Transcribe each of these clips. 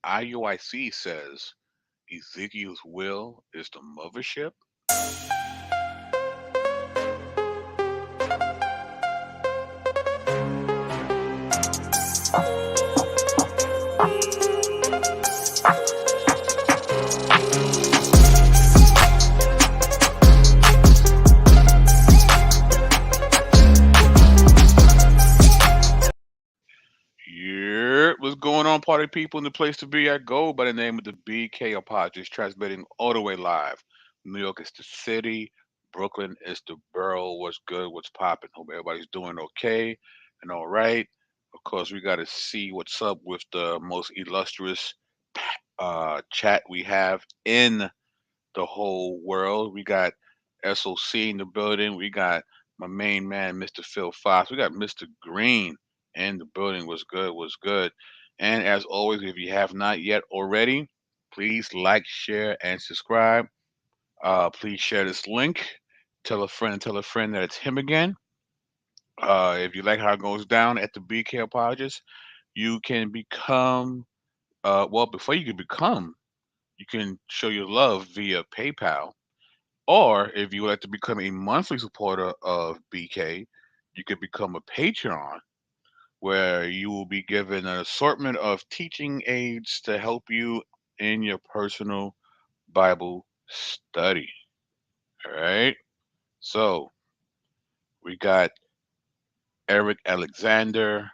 IUIC says Ezekiel's will is the mothership. Yeah, what's going on, party people? In the place to be, I go by the name of the BK Apologist, transmitting all the way live. New York is the city, Brooklyn is the borough. What's good? What's popping? Hope everybody's doing okay and all right. Of course, we got to see what's up with the most illustrious chat we have in the whole world. We got SOC in the building. We got my main man, Mr. Phil Fox. We got Mr. Green in the building. Was good, was good. And as always, if you have not yet already, please like, share, and subscribe. Please share this link. Tell a friend that it's him again. If you like how it goes down at the BK Apologist, you can become, well, before you can become, you can show your love via PayPal. Or if you would like to become a monthly supporter of BK, you could become a Patreon where you will be given an assortment of teaching aids to help you in your personal Bible study. All right. So we got Eric Alexander.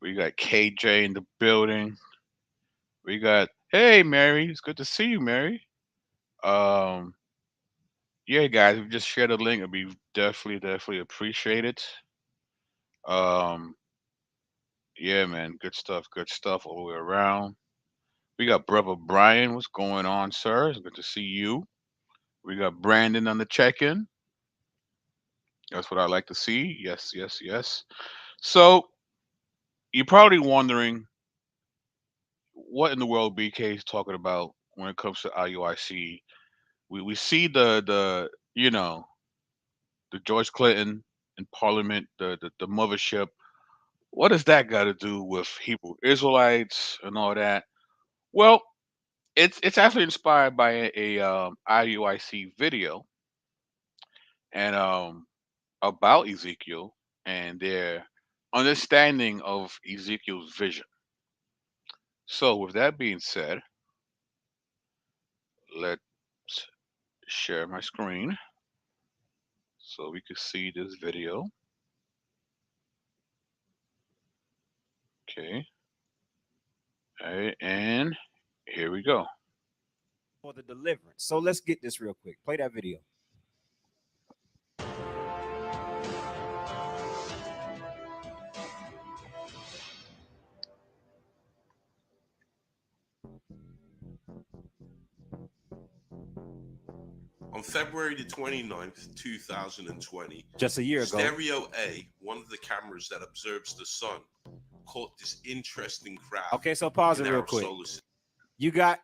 We got KJ in the building. We got, hey, Mary. It's good to see you, Mary. Um, yeah, guys, we just shared a link. It'd be definitely appreciate it. Um, yeah, man, good stuff all the way around. We got brother Brian. What's going on, sir? It's good to see you. We got Brandon on the check-in. That's what I like to see. Yes, yes, yes. So you're probably wondering what in the world BK is talking about when it comes to IUIC. We see the George Clinton in Parliament, the mothership. What does that got to do with Hebrew Israelites and all that? Well, it's actually inspired by a IUIC video and about Ezekiel and their understanding of Ezekiel's vision. So, with that being said, let's share my screen so we can see this video. Okay, all right, and here we go. For the deliverance. So let's get this real quick. Play that video. On February the 29th, 2020, just a year ago, Stereo A, one of the cameras that observes the sun, caught this interesting craft. Okay, so pause it real quick. You got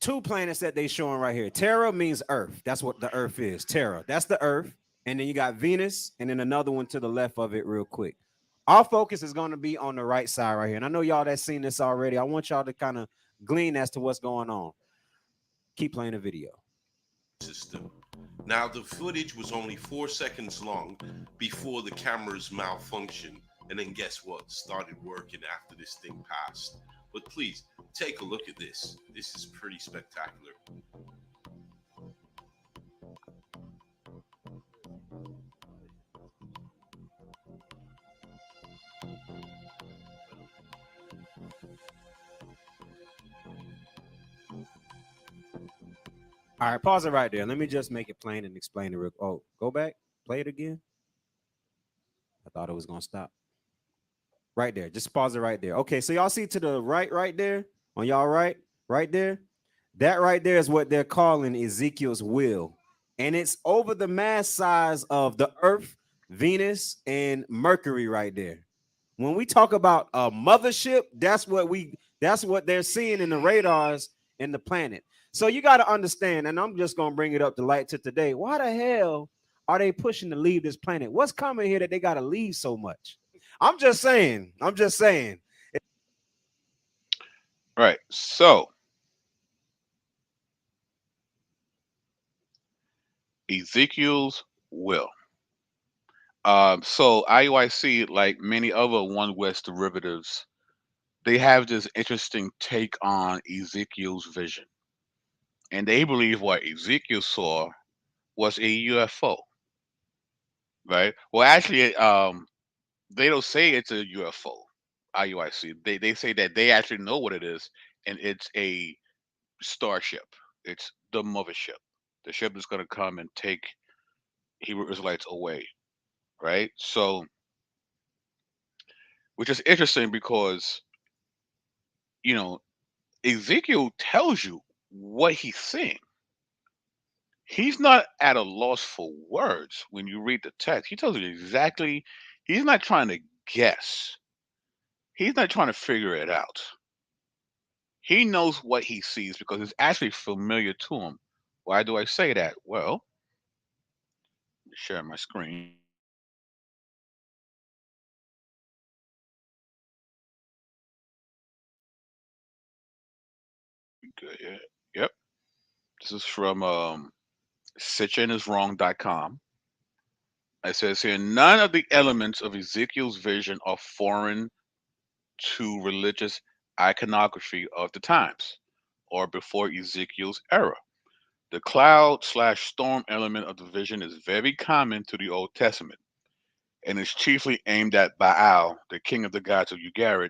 two planets that they showing right here. Terra means Earth. That's what the Earth is. Terra. That's the Earth. And then you got Venus, and then another one to the left of it real quick. Our focus is going to be on the right side right here. And I know y'all that's seen this already. I want y'all to kind of glean as to what's going on. Keep playing the video. System. Now, the footage was only 4 seconds long before the cameras malfunctioned. And then guess what? Started working after this thing passed. But please, take a look at this. This is pretty spectacular. All right, pause it right there. Let me just make it plain and explain it real. Oh, go back. Play it again. I thought it was going to stop. Right there. Just pause it right there. Okay, so y'all see to the right there? On y'all right there? That right there is what they're calling Ezekiel's will. And it's over the mass size of the Earth, Venus, and Mercury right there. When we talk about a mothership, that's what they're seeing in the radars in the planet. So you got to understand, and I'm just going to bring it up to light to today. Why the hell are they pushing to leave this planet? What's coming here that they got to leave so much? I'm just saying. Right. So Ezekiel's will. So IUIC, like many other One West derivatives, they have this interesting take on Ezekiel's vision, and they believe what Ezekiel saw was a UFO. Right. Well, actually, they don't say it's a UFO. IUIC. They say that they actually know what it is, and it's a starship. It's the mothership. The ship that's going to come and take Hebrew Israelites away. Right. So, which is interesting because you know Ezekiel tells you what he's seeing. He's not at a loss for words when you read the text. He tells you exactly. He's not trying to guess. He's not trying to figure it out. He knows what he sees because it's actually familiar to him. Why do I say that? Well, let me share my screen. Good. Yeah. Yep. This is from sitchiniswrong.com. It says here none of the elements of Ezekiel's vision are foreign to religious iconography of the times or before Ezekiel's era. The cloud slash storm element of the vision is very common to the Old Testament and is chiefly aimed at Baal, the king of the gods of Ugarit,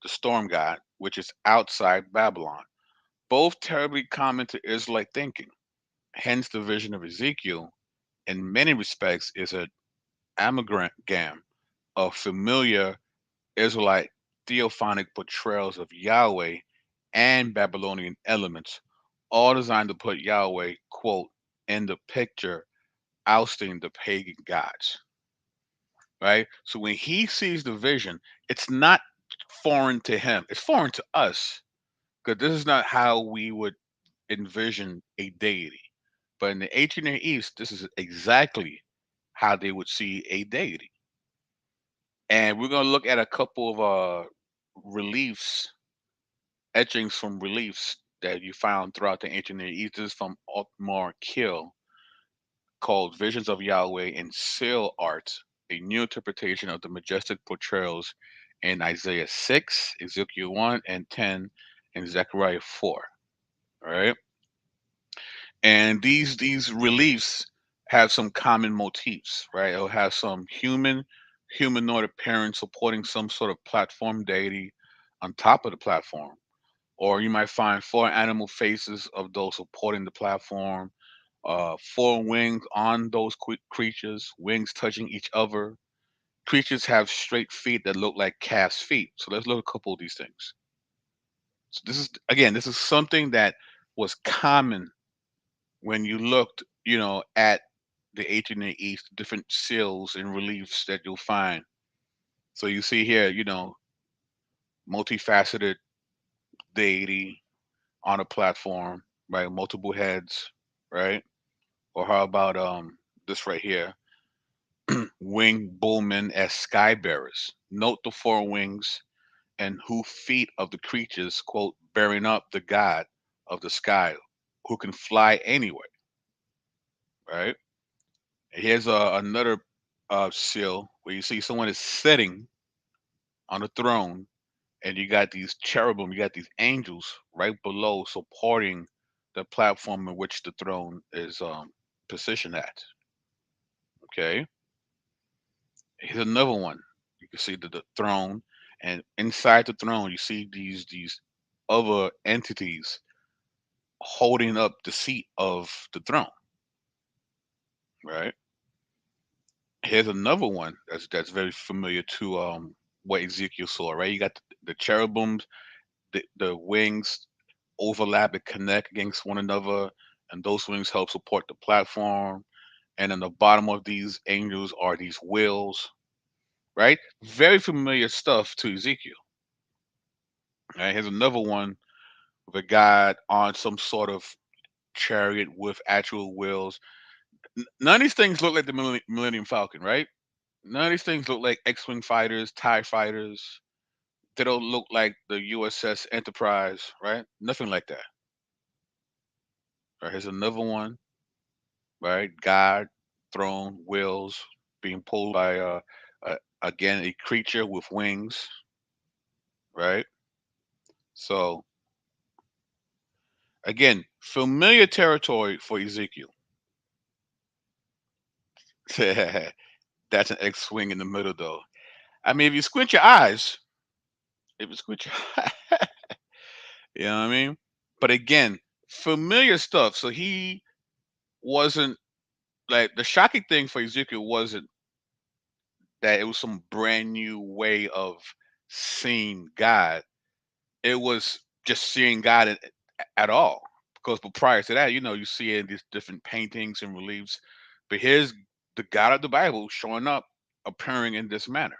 the storm god, which is outside Babylon. Both terribly common to Israelite thinking. Hence, the vision of Ezekiel, in many respects, is an amalgam of familiar Israelite theophanic portrayals of Yahweh and Babylonian elements, all designed to put Yahweh, quote, in the picture, ousting the pagan gods. Right? So when he sees the vision, it's not foreign to him. It's foreign to us because this is not how we would envision a deity. But in the ancient Near East, this is exactly how they would see a deity. And we're going to look at a couple of reliefs, etchings from reliefs that you found throughout the ancient Near East. This is from Otmar Kill, called Visions of Yahweh in Seal Art, a new interpretation of the majestic portrayals in Isaiah 6, Ezekiel 1 and 10, and Zechariah 4. All right. And these reliefs have some common motifs, right? It'll have some humanoid appearance supporting some sort of platform deity on top of the platform. Or you might find four animal faces of those supporting the platform, four wings on those creatures, wings touching each other. Creatures have straight feet that look like calf's feet. So let's look at a couple of these things. So this is again, this is something that was common when you looked, at the ancient Near East, different seals and reliefs that you'll find. So you see here, multifaceted deity on a platform, right? Multiple heads, right? Or how about this right here? Winged bowmen as sky bearers. Note the four wings and hoof feet of the creatures, quote, bearing up the god of the sky who can fly anywhere, right? Here's another seal where you see someone is sitting on a throne, and you got these cherubim, you got these angels right below supporting the platform in which the throne is positioned at. Okay, here's another one. You can see the throne, and inside the throne, you see these other entities holding up the seat of the throne. Right. Here's another one that's very familiar to what Ezekiel saw. Right, you got the cherubims, the wings overlap and connect against one another, and those wings help support the platform. And in the bottom of these angels are these wheels, right? Very familiar stuff to Ezekiel. Right? Here's another one with a guy on some sort of chariot with actual wheels. None of these things look like the Millennium Falcon, right? None of these things look like X-wing fighters, Tie fighters. They don't look like the USS Enterprise, right? Nothing like that. Right? Here's another one, right? God, throne, wheels, being pulled by again a creature with wings, right? So again, familiar territory for Ezekiel. That's an X-wing in the middle, though. I mean, if you squint your eyes, if you squint your, you know what I mean. But again, familiar stuff. So he wasn't like the shocking thing for Ezekiel wasn't that it was some brand new way of seeing God. It was just seeing God at all. Because but prior to that, you see in these different paintings and reliefs. But here's the God of the Bible showing up, appearing in this manner,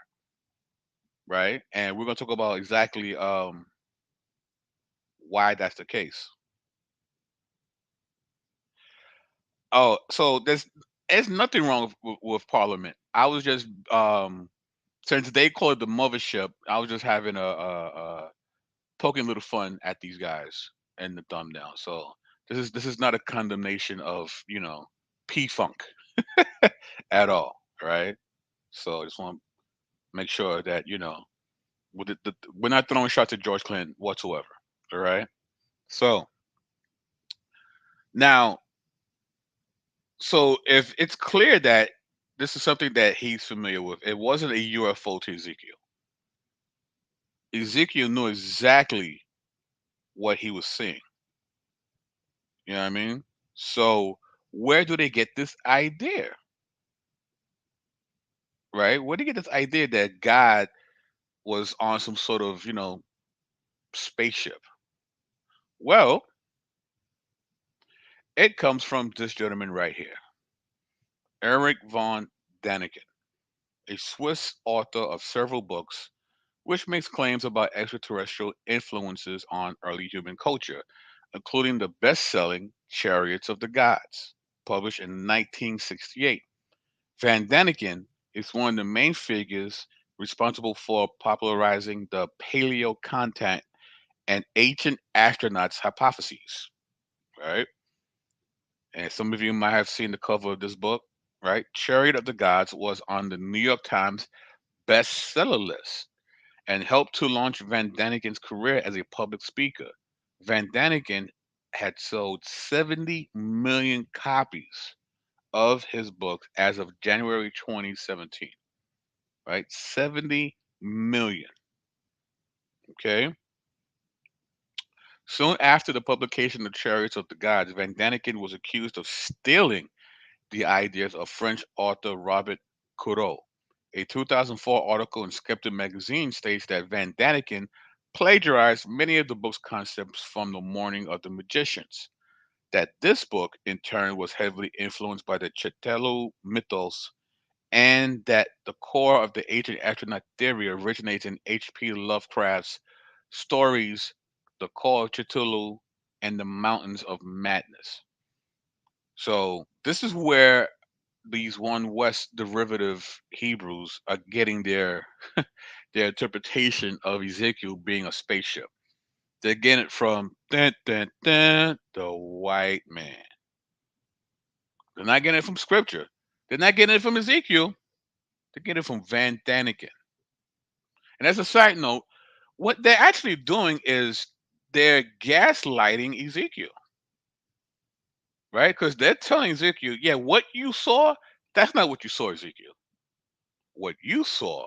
right? And we're gonna talk about exactly why that's the case. Oh, so there's nothing wrong with Parliament. I was just since they call it the Mothership, I was just having a poking a little fun at these guys and the thumbnail. So this is not a condemnation of P Funk at all, right? So I just want to make sure that with we're not throwing shots at George Clinton whatsoever. All right. So now, so if it's clear that this is something that he's familiar with, it wasn't a UFO to Ezekiel. Ezekiel knew exactly what he was seeing. You know what I mean? So where do they get this idea? Right? Where do they get this idea that God was on some sort of, spaceship? Well, it comes from this gentleman right here, Eric von Daniken, a Swiss author of several books which makes claims about extraterrestrial influences on early human culture, including the best selling Chariots of the Gods, published in 1968. Van Daniken is one of the main figures responsible for popularizing the paleo contact and ancient astronauts hypotheses, right? And some of you might have seen the cover of this book, right? Chariot of the Gods was on the New York Times bestseller list and helped to launch Van Daniken's career as a public speaker. Van Daniken had sold 70 million copies of his book as of January 2017, right? 70 million. Okay. Soon after the publication of Chariots of the Gods, Van Daniken was accused of stealing the ideas of French author Robert Courreau. A 2004 article in Skeptic magazine states that Van Daniken plagiarized many of the book's concepts from The Morning of the Magicians. That this book, in turn, was heavily influenced by the Cthulhu mythos, and that the core of the ancient astronaut theory originates in H.P. Lovecraft's stories, The Call of Cthulhu and the Mountains of Madness. So this is where these one West derivative Hebrews are getting their their interpretation of Ezekiel being a spaceship. They're getting it from dun, dun, dun, the white man. They're not getting it from scripture. They're not getting it from Ezekiel. They're getting it from Van Daniken. And as a side note, what they're actually doing is they're gaslighting Ezekiel, right? Because they're telling Ezekiel, yeah, what you saw, that's not what you saw, Ezekiel. What you saw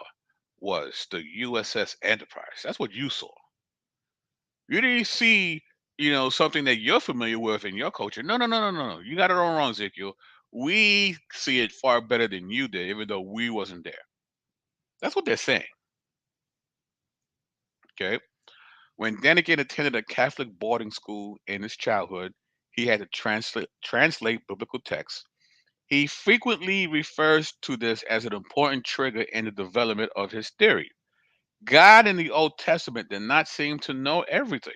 was the USS Enterprise. That's what you saw. You didn't see, something that you're familiar with in your culture. No, no, no, no, no, no. You got it all wrong, Ezekiel. We see it far better than you did, even though we wasn't there. That's what they're saying. Okay. When Daniken attended a Catholic boarding school in his childhood, he had to translate biblical texts. He frequently refers to this as an important trigger in the development of his theory. God in the Old Testament did not seem to know everything.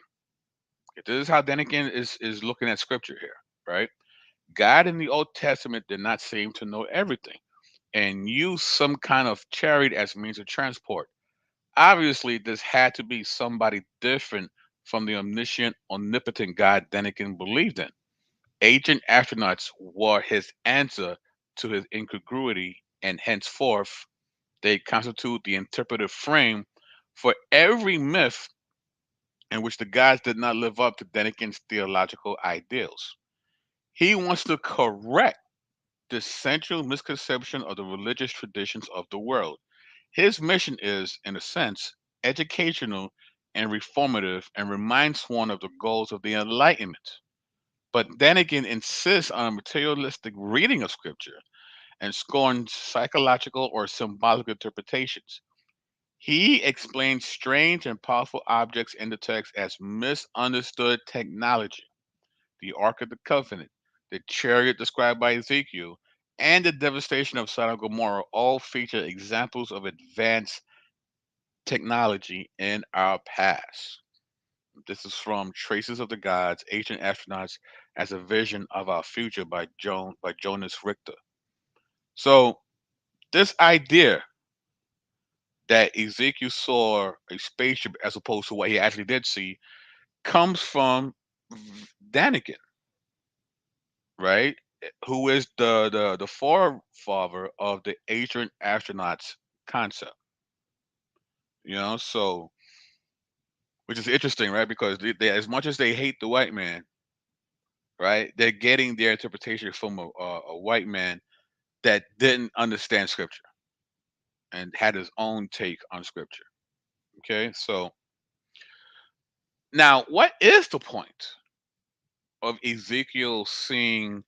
This is how Denikin is looking at scripture here, right? God in the Old Testament did not seem to know everything and used some kind of chariot as means of transport. Obviously, this had to be somebody different from the omniscient, omnipotent God Denikin believed in. Ancient astronauts were his answer to his incongruity, and henceforth they constitute the interpretive frame for every myth in which the gods did not live up to Denikin's theological ideals. He wants to correct the central misconception of the religious traditions of the world. His mission is, in a sense, educational and reformative and reminds one of the goals of the Enlightenment. But then again insists on a materialistic reading of scripture and scorns psychological or symbolic interpretations. He explains strange and powerful objects in the text as misunderstood technology. The Ark of the Covenant, the chariot described by Ezekiel, and the devastation of Sodom and Gomorrah all feature examples of advanced technology in our past. This is from Traces of the Gods, Ancient Astronauts as a Vision of Our Future by Jonas Richter. So this idea that Ezekiel saw a spaceship as opposed to what he actually did see comes from Daniken, right? Who is the forefather of the ancient astronauts concept. So which is interesting, right? Because as much as they hate the white man, right, they're getting their interpretation from a white man that didn't understand scripture and had his own take on scripture. Okay, so now what is the point of Ezekiel seeing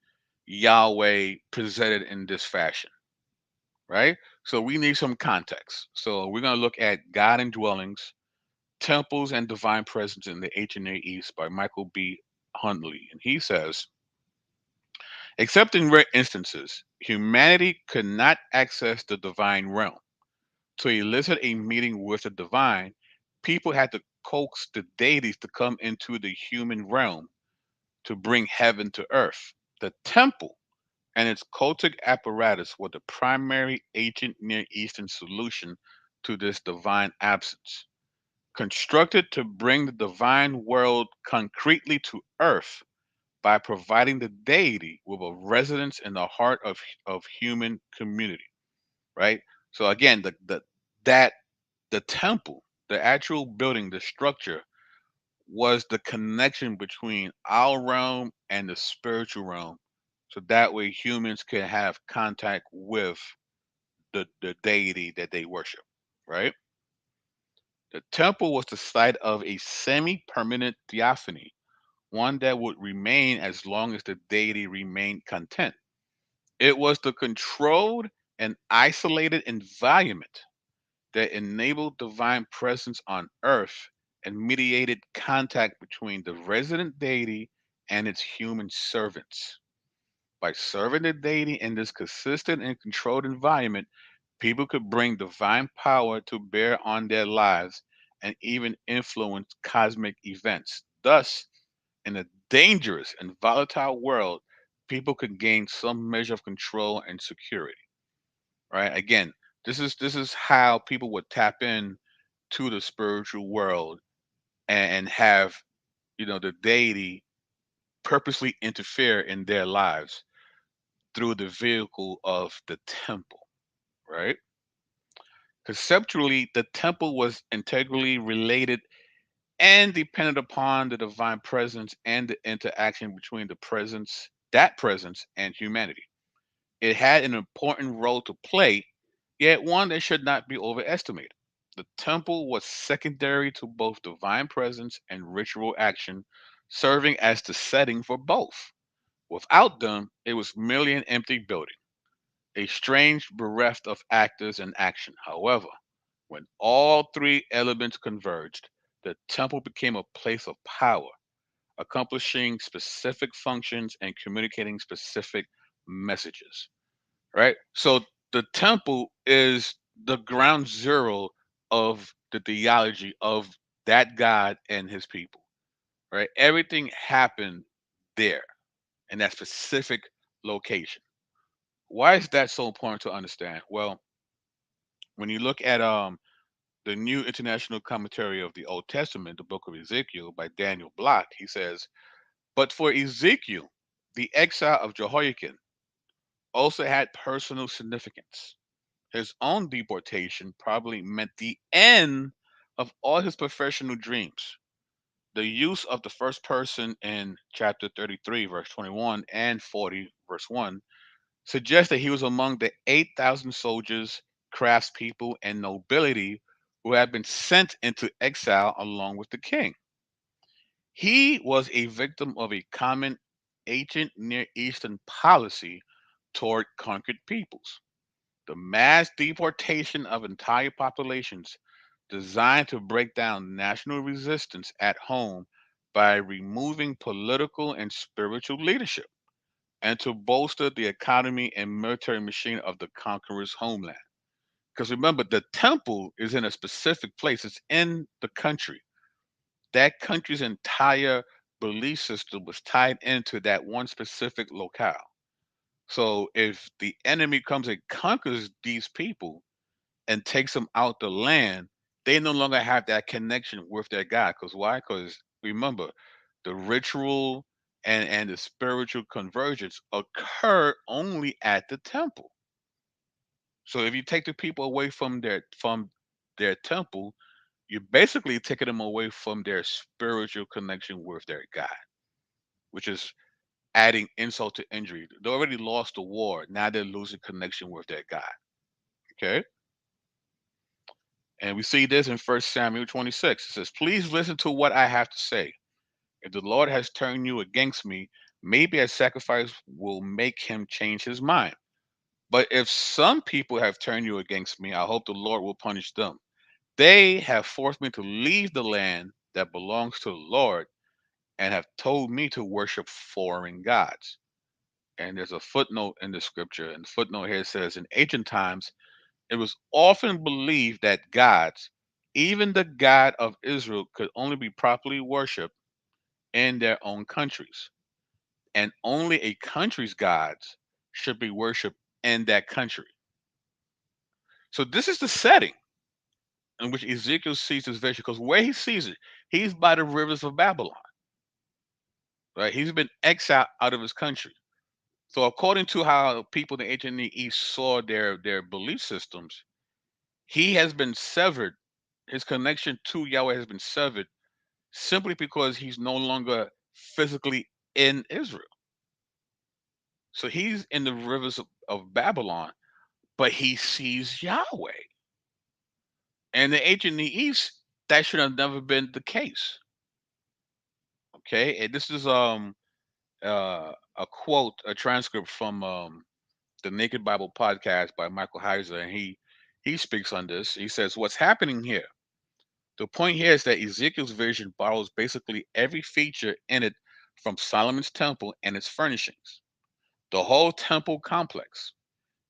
Yahweh presented in this fashion, right? So we need some context. So we're going to look at God indwellings, temples, and divine presence in the ancient Near East by Michael B. Huntley. And he says, except in rare instances, humanity could not access the divine realm. To elicit a meeting with the divine, people had to coax the deities to come into the human realm to bring heaven to earth. The temple and its cultic apparatus were the primary ancient Near Eastern solution to this divine absence. Constructed to bring the divine world concretely to earth by providing the deity with a residence in the heart of human community, right? So again, that the temple, the actual building, the structure was the connection between our realm and the spiritual realm. So that way humans can have contact with the deity that they worship, right? The temple was the site of a semi permanent theophany, one that would remain as long as the deity remained content. It was the controlled and isolated environment that enabled divine presence on earth and mediated contact between the resident deity and its human servants. By serving the deity in this consistent and controlled environment, people could bring divine power to bear on their lives and even influence cosmic events. Thus, in a dangerous and volatile world, people could gain some measure of control and security. Right? Again, this is how people would tap in to the spiritual world and have the deity purposely interfere in their lives through the vehicle of the temple. Right? Conceptually, the temple was integrally related and dependent upon the divine presence and the interaction between that presence, and humanity. It had an important role to play, yet one that should not be overestimated. The temple was secondary to both divine presence and ritual action, serving as the setting for both. Without them, it was merely an empty building, a strange bereft of actors and action. However, when all three elements converged, the temple became a place of power, accomplishing specific functions and communicating specific messages. Right? So the temple is the ground zero of the theology of that God and his people. Right? Everything happened there in that specific location. Why is that so important to understand? Well, when you look at the New International Commentary of the Old Testament, the book of Ezekiel by Daniel Block, he says, but for Ezekiel, the exile of Jehoiakim also had personal significance. His own deportation probably meant the end of all his professional dreams. The use of the first person in chapter 33, verse 21 and 40, verse 1, suggests that he was among the 8,000 soldiers, craftspeople, and nobility who had been sent into exile along with the king. He was a victim of a common ancient Near Eastern policy toward conquered peoples. The mass deportation of entire populations designed to break down national resistance at home by removing political and spiritual leadership and to bolster the economy and military machine of the conqueror's homeland. Because remember, the temple is in a specific place, it's in the country. That country's entire belief system was tied into that one specific locale. So if the enemy comes and conquers these people and takes them out the land, they no longer have that connection with their God. Because why? Because remember, the ritual and the spiritual convergence occur only at the temple. So if you take the people away from their temple, you're basically taking them away from their spiritual connection with their God, which is adding insult to injury. They already lost the war. Now they're losing connection with their God. Okay. And we see this in 1 Samuel 26. It says, please listen to what I have to say. If the Lord has turned you against me, maybe a sacrifice will make him change his mind. But if some people have turned you against me, I hope the Lord will punish them. They have forced me to leave the land that belongs to the Lord and have told me to worship foreign gods. And there's a footnote in the scripture, and the footnote here says, in ancient times, it was often believed that gods, even the God of Israel, could only be properly worshipped in their own countries. And only a country's gods should be worshipped in that country. So this is the setting in which Ezekiel sees this vision, because where he sees it, he's by the rivers of Babylon. Right? He's been exiled out of his country. So according to how people in the ancient Near East saw their belief systems, he has been severed. His connection to Yahweh has been severed simply because he's no longer physically in Israel. So he's in the rivers of Babylon, but he sees Yahweh. And the ancient Near East, that should have never been the case. Okay, and this is a quote, a transcript from the Naked Bible podcast by Michael Heiser, and he speaks on this. He says, "What's happening here? The point here is that Ezekiel's vision borrows basically every feature in it from Solomon's temple and its furnishings, the whole temple complex.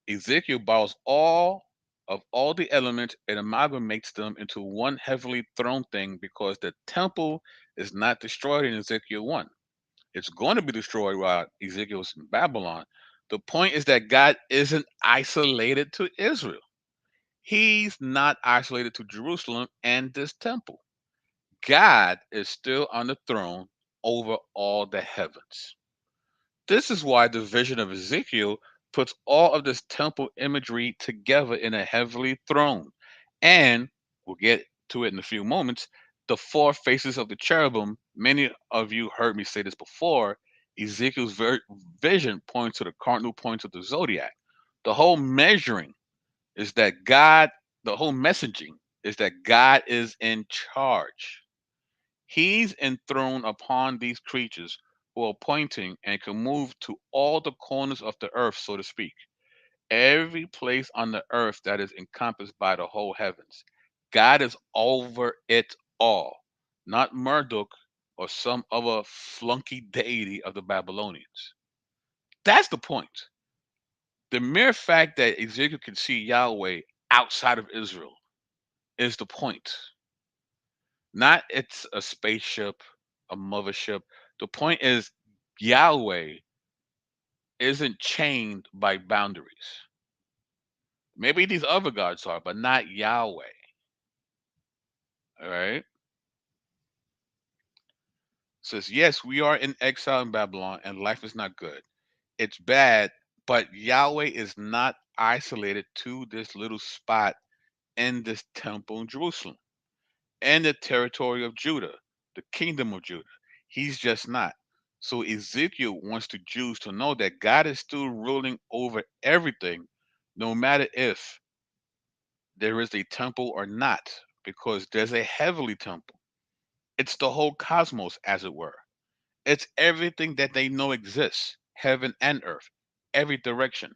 Ezekiel borrows all the elements and amalgamates them into one heavily thrown thing because the temple is not destroyed in Ezekiel 1. It's going to be destroyed while Ezekiel's in Babylon. The point is that God isn't isolated to Israel. He's not isolated to Jerusalem and this temple. God is still on the throne over all the heavens. This is why the vision of Ezekiel puts all of this temple imagery together in a heavenly throne. And we'll get to it in a few moments. The four faces of the cherubim, many of you heard me say this before. Ezekiel's vision points to the cardinal points of the zodiac. The whole measuring is that God, the whole messaging is that God is in charge. He's enthroned upon these creatures who are pointing and can move to all the corners of the earth, so to speak. Every place on the earth that is encompassed by the whole heavens. God is over it all, not Marduk or some other flunky deity of the Babylonians. That's the point. The mere fact that Ezekiel can see Yahweh outside of Israel is the point. Not it's a spaceship, a mothership. The point is Yahweh isn't chained by boundaries. Maybe these other gods are, but not Yahweh. All right. Says, yes, we are in exile in Babylon and life is not good. It's bad, but Yahweh is not isolated to this little spot in this temple in Jerusalem and the territory of Judah, the kingdom of Judah. He's just not. So Ezekiel wants the Jews to know that God is still ruling over everything, no matter if there is a temple or not, because there's a heavenly temple. It's the whole cosmos, as it were. It's everything that they know exists, heaven and earth, every direction.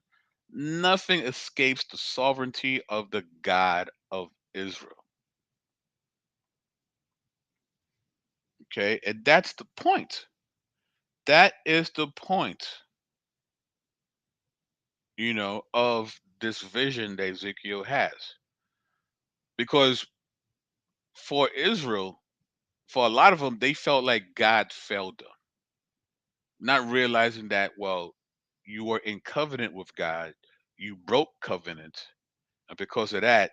Nothing escapes the sovereignty of the God of Israel. Okay, and that's the point. That is the point, of this vision that Ezekiel has. Because for Israel, for a lot of them, they felt like God failed them, not realizing that, well, you were in covenant with God, you broke covenant, and because of that,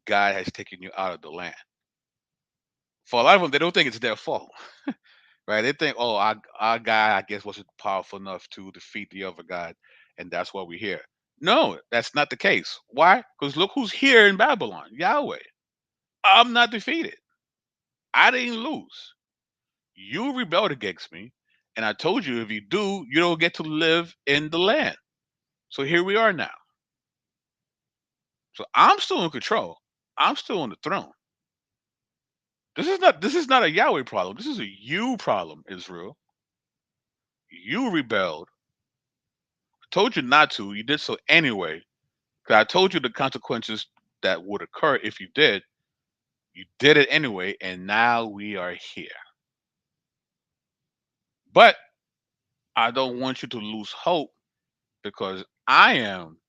God has taken you out of the land. For a lot of them, they don't think it's their fault, right? They think, oh, our God, I guess, wasn't powerful enough to defeat the other God, and that's why we're here. No, that's not the case. Why? Because look who's here in Babylon, Yahweh. I'm not defeated. I didn't lose. You rebelled against me, and I told you if you do, you don't get to live in the land. So here we are now. So I'm still in control. I'm still on the throne. This is not a Yahweh problem. This is a you problem, Israel. You rebelled. I told you not to. You did so anyway. 'Cause I told you the consequences that would occur if you did. You did it anyway, and now we are here. But I don't want you to lose hope because I am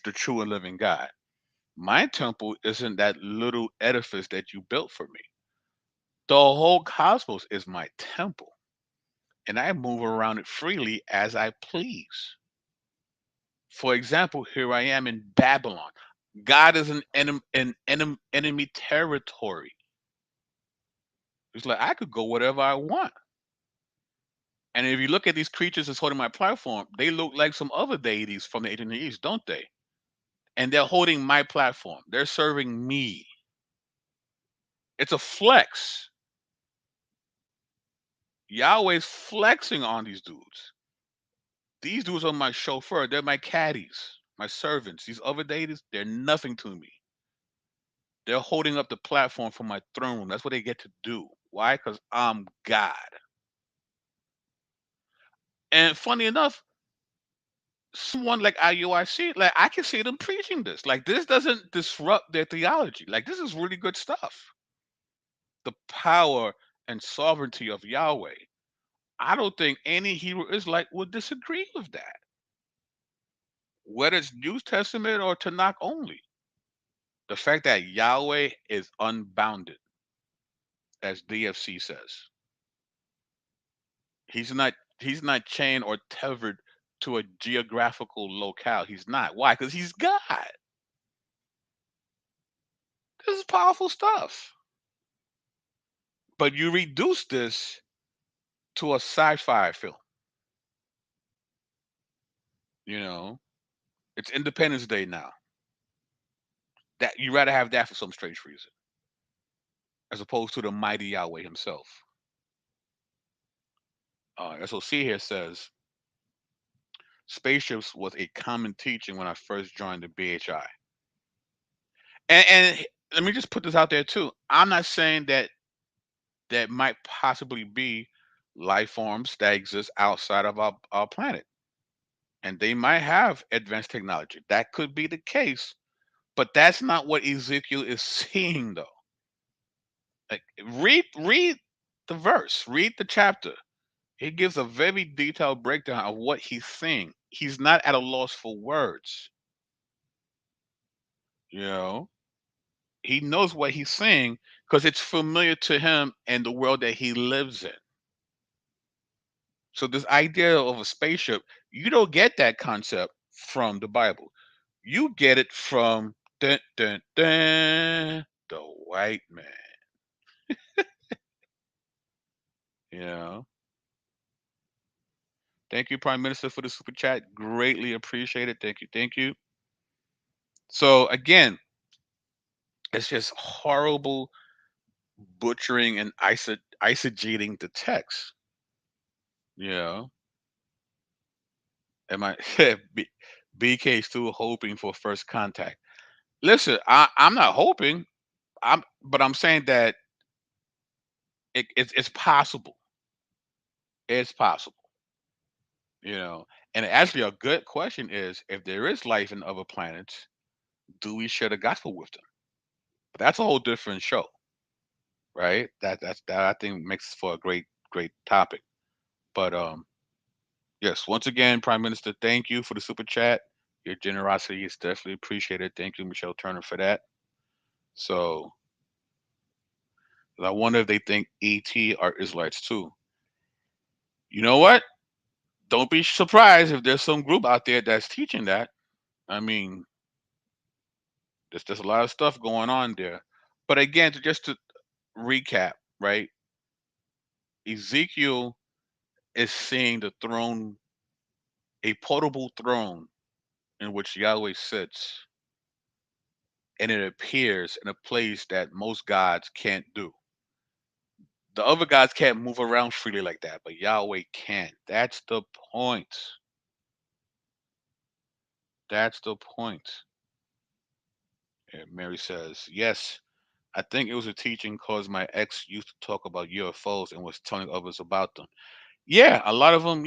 the true and living God. My temple isn't that little edifice that you built for me. The whole cosmos is my temple, and I move around it freely as I please. For example, here I am in Babylon. God is enemy territory. It's like I could go whatever I want. And if you look at these creatures that's holding my platform, they look like some other deities from the ancient Near East, don't they? And they're holding my platform. They're serving me. It's a flex. Yahweh's flexing on these dudes. These dudes are my chauffeur. They're my caddies, my servants. These other deities, they're nothing to me. They're holding up the platform for my throne room. That's what they get to do. Why? Because I'm God. And funny enough, someone like IUIC, like I can see them preaching this. Like this doesn't disrupt their theology. Like this is really good stuff. The power and sovereignty of Yahweh. I don't think any Hebrew Israelite would disagree with that, whether it's New Testament or Tanakh only. The fact that Yahweh is unbounded, as DFC says, he's not chained or tethered to a geographical locale. He's not. Why? Because he's God. This is powerful stuff. But you reduce this to a sci-fi film. You know, it's Independence Day now. That you rather have that for some strange reason, as opposed to the mighty Yahweh himself. SOC here says spaceships was a common teaching when I first joined the BHI. And let me just put this out there too. I'm not saying that might possibly be life forms that exist outside of our planet. And they might have advanced technology. That could be the case, but that's not what Ezekiel is seeing though. Like read the verse, read the chapter. He gives a very detailed breakdown of what he's seeing. He's not at a loss for words. You know, he knows what he's saying because it's familiar to him and the world that he lives in. So this idea of a spaceship, you don't get that concept from the Bible. You get it from dun, dun, dun. The white man. You know. Thank you, Prime Minister, for the super chat. Greatly appreciate it. Thank you. Thank you. So again, it's just horrible butchering and eisegeting the text. You know. Am I B- BK still hoping for first contact? Listen, I'm not hoping. But I'm saying that it's possible. It's possible. You know. And actually, a good question is, if there is life in other planets, do we share the gospel with them? But that's a whole different show, right? That I think makes for a great topic. But yes, once again, Prime Minister, thank you for the super chat. Your generosity is definitely appreciated. Thank you, Michelle Turner, for that. So I wonder if they think ET are Israelites too. You know what? Don't be surprised if there's some group out there that's teaching that. I mean, there's a lot of stuff going on there. But again, just to recap, right? Ezekiel is seeing the throne, a portable throne in which Yahweh sits, and it appears in a place that most gods can't do. The other gods can't move around freely like that, but Yahweh can. That's the point. That's the point. And Mary says, yes, I think it was a teaching because my ex used to talk about UFOs and was telling others about them. Yeah, a lot of them,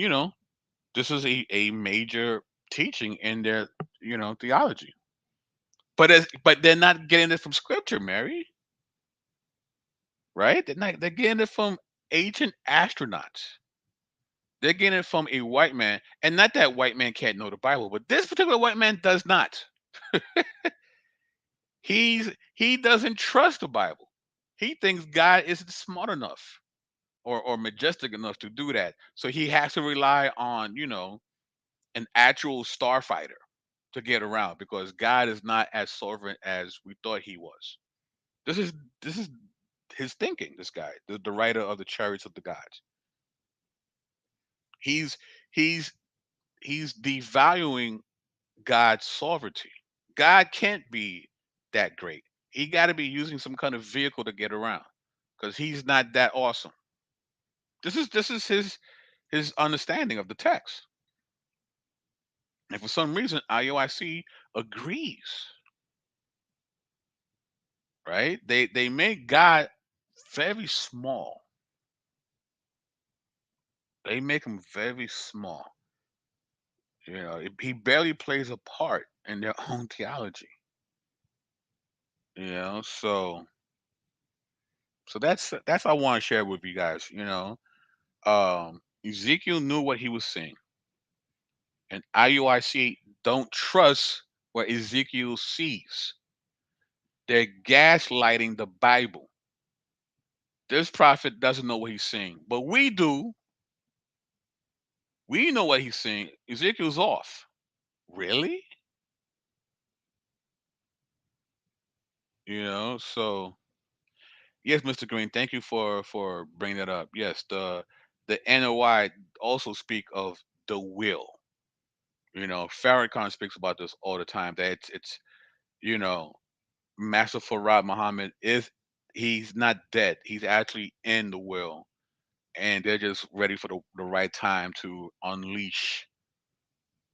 this is a major teaching in their, theology. But they're not getting it from scripture, Mary, right? They're getting it from ancient astronauts. They're getting it from a white man, and not that white man can't know the Bible, but this particular white man does not. He doesn't trust the Bible. He thinks God isn't smart enough or majestic enough to do that. So he has to rely on, an actual starfighter to get around because God is not as sovereign as we thought he was. This is his thinking, this guy, the writer of the Chariots of the Gods. He's he's he's devaluing God's sovereignty. God can't be that great. He got to be using some kind of vehicle to get around because he's not that awesome. This is his understanding of the text, and for some reason, IUIC agrees. Right? They make God very small. They make him very small. He barely plays a part in their own theology. So that's I want to share with you guys. Ezekiel knew what he was seeing, and IUIC don't trust what Ezekiel sees. They're gaslighting the Bible. This prophet doesn't know what he's seeing, but we do. We know what he's seeing. Ezekiel's off. Really? So yes, Mr. Green, thank you for bringing that up. Yes, the NOI also speak of the will. Farrakhan speaks about this all the time. That it's you know Master Farad Muhammad is he's not dead. He's actually in the will, and they're just ready for the right time to unleash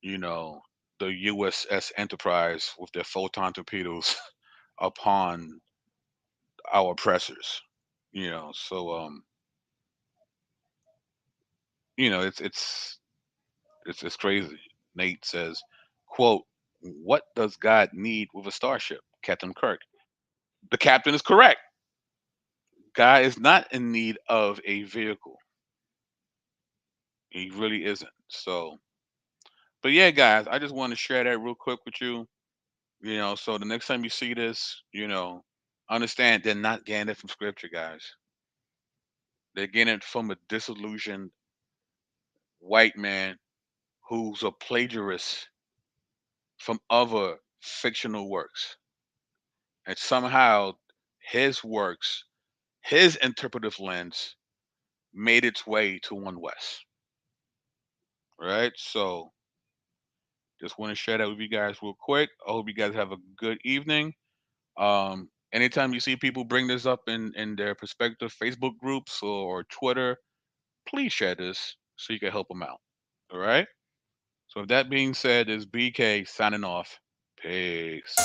you know the USS Enterprise with their photon torpedoes upon our oppressors. So it's crazy. Nate says, quote, what does God need with a starship? Captain Kirk. The captain is correct. God is not in need of a vehicle. He really isn't. But yeah, guys, I just want to share that real quick with you. So the next time you see this, understand they're not getting it from scripture, guys. They're getting it from a disillusioned white man who's a plagiarist from other fictional works. And somehow his works, his interpretive lens made its way to One West. Right? So just want to share that with you guys real quick. I hope you guys have a good evening. Anytime you see people bring this up in their respective Facebook groups or Twitter, please share this so you can help them out. All right. So with that being said, this BK signing off. Peace.